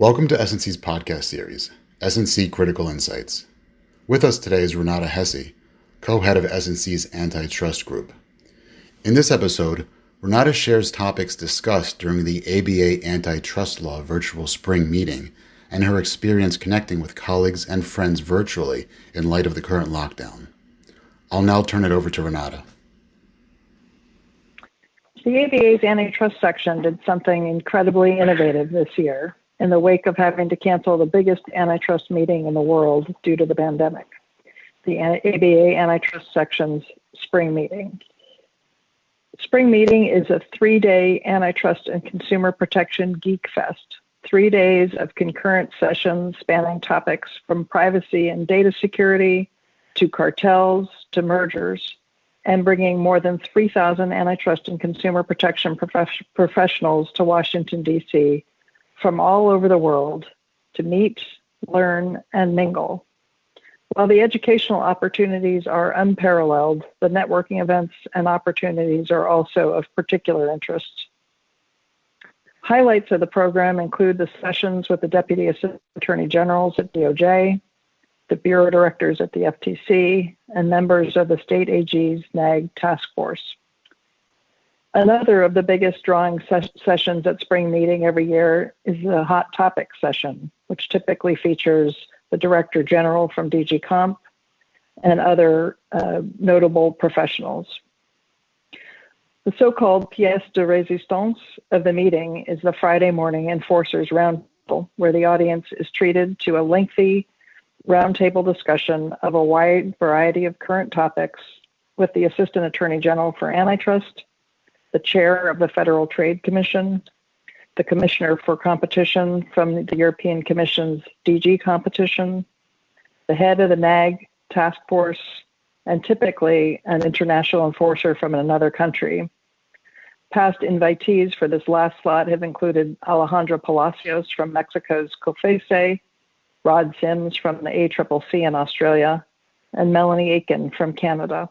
Welcome to S&C's podcast series, S&C Critical Insights. With us today is Renata Hesse, co-head of S&C's Antitrust Group. In this episode, Renata shares topics discussed during the ABA Antitrust Law virtual spring meeting and her experience connecting with colleagues and friends virtually in light of the current lockdown. I'll now turn it over to Renata. The ABA's antitrust section did something incredibly innovative this year in the wake of having to cancel the biggest antitrust meeting in the world due to the pandemic, the ABA Antitrust Section's spring meeting. Spring meeting is a 3-day antitrust and consumer protection geek fest, 3 days of concurrent sessions spanning topics from privacy and data security to cartels to mergers, and bringing more than 3,000 antitrust and consumer protection professionals to Washington, D.C. from all over the world to meet, learn, and mingle. While the educational opportunities are unparalleled, the networking events and opportunities are also of particular interest. Highlights of the program include the sessions with the Deputy Assistant Attorney Generals at DOJ, the Bureau Directors at the FTC, and members of the State AG's NAG Task Force. Another of the biggest drawing sessions at spring meeting every year is the Hot Topic session, which typically features the Director General from DG Comp and other notable professionals. The so-called pièce de résistance of the meeting is the Friday morning enforcers roundtable, where the audience is treated to a lengthy roundtable discussion of a wide variety of current topics with the Assistant Attorney General for Antitrust, the Chair of the Federal Trade Commission, the Commissioner for Competition from the European Commission's DG Competition, the head of the NAG Task Force, and typically an international enforcer from another country. Past invitees for this last slot have included Alejandro Palacios from Mexico's COFECE, Rod Sims from the ACCC in Australia, and Melanie Aiken from Canada.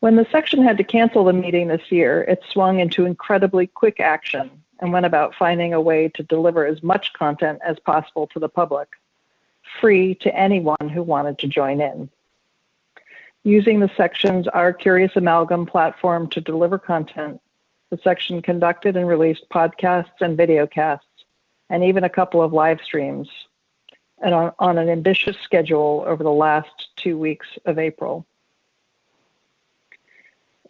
When the section had to cancel the meeting this year, it swung into incredibly quick action and went about finding a way to deliver as much content as possible to the public, free to anyone who wanted to join in. Using the section's Our Curious Amalgam platform to deliver content, the section conducted and released podcasts and videocasts, and even a couple of live streams, and on an ambitious schedule over the last 2 weeks of April.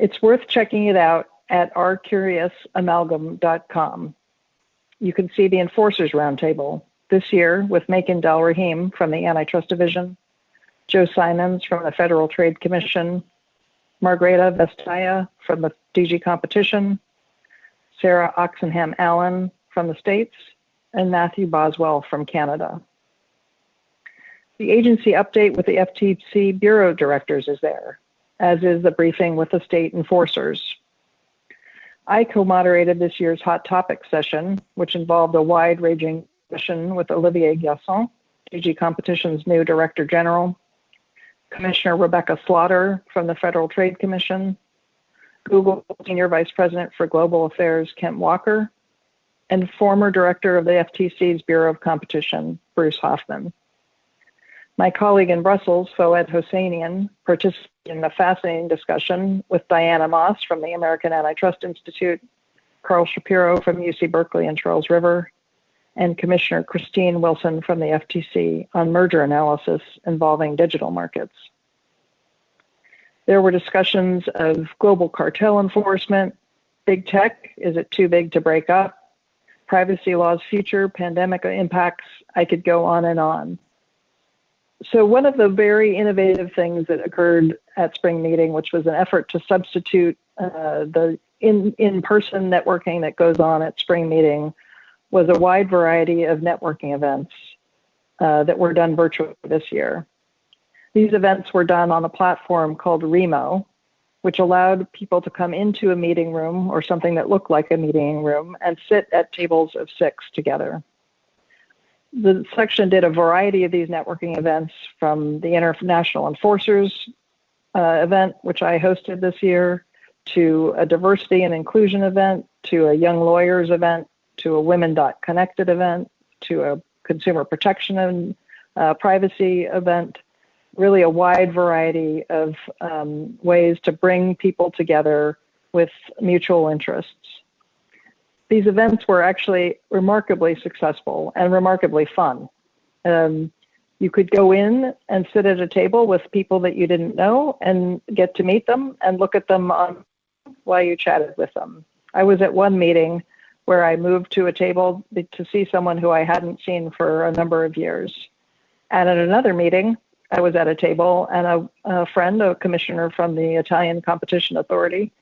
It's worth checking it out at ourcuriousamalgam.com. You can see the Enforcers Roundtable this year with Macon Del Rahim from the Antitrust Division, Joe Simons from the Federal Trade Commission, Margreta Vestaya from the DG Competition, Sarah Oxenham Allen from the States, and Matthew Boswell from Canada. The agency update with the Ftc Bureau Directors is there, as is the briefing with the state enforcers. I co-moderated this year's Hot Topic session, which involved a wide-ranging session with Olivier Gasson, DG Competition's new Director General, Commissioner Rebecca Slaughter from the Federal Trade Commission, Google Senior Vice President for Global Affairs Kent Walker, and former Director of the FTC's Bureau of Competition, Bruce Hoffman. My colleague in Brussels, Fouad Hosseinian, participated in a fascinating discussion with Diana Moss from the American Antitrust Institute, Carl Shapiro from UC Berkeley and Charles River, and Commissioner Christine Wilson from the FTC on merger analysis involving digital markets. There were discussions of global cartel enforcement, big tech, is it too big to break up, privacy law's future, pandemic impacts, I could go on and on. So one of the very innovative things that occurred at spring meeting, which was an effort to substitute the in-person networking that goes on at spring meeting, was a wide variety of networking events that were done virtually this year. These events were done on a platform called Remo, which allowed people to come into a meeting room or something that looked like a meeting room and sit at tables of 6 together. The section did a variety of these networking events, from the International Enforcers event, which I hosted this year, to a diversity and inclusion event, to a young lawyers event, to a Women.Connected event, to a consumer protection and privacy event, really a wide variety of ways to bring people together with mutual interests. These events were actually remarkably successful and remarkably fun. You could go in and sit at a table with people that you didn't know and get to meet them and look at them while you chatted with them. I was at one meeting where I moved to a table to see someone who I hadn't seen for a number of years. And at another meeting, I was at a table and a friend, a commissioner from the Italian Competition Authority,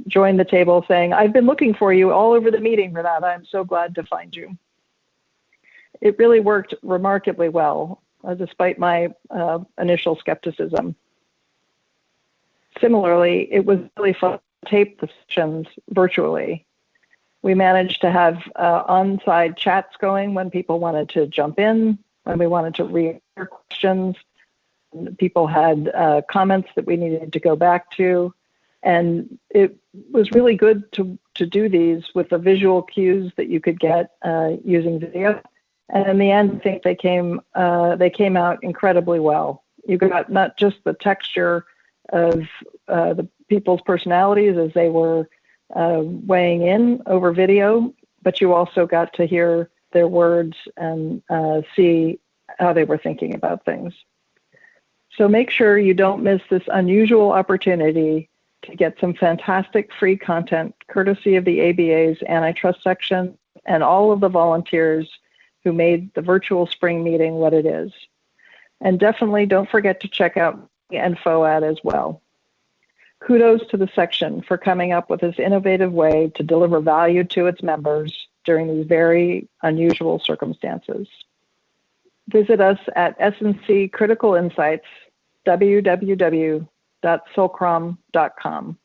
joined the table saying, "I've been looking for you all over the meeting, Renata. I'm so glad to find you." It really worked remarkably well, despite my initial skepticism. Similarly, it was really fun to tape the sessions virtually. We managed to have on-side chats going when people wanted to jump in, when we wanted to read their questions. People had comments that we needed to go back to. And it was really good to do these with the visual cues that you could get using video. And in the end, I think they came out incredibly well. You got not just the texture of the people's personalities as they were weighing in over video, but you also got to hear their words and see how they were thinking about things. So make sure you don't miss this unusual opportunity to get some fantastic free content courtesy of the ABA's antitrust section and all of the volunteers who made the virtual spring meeting what it is. And definitely don't forget to check out the info ad as well. Kudos to the section for coming up with this innovative way to deliver value to its members during these very unusual circumstances. Visit us at SNC Critical Insights, www.solcrom.com.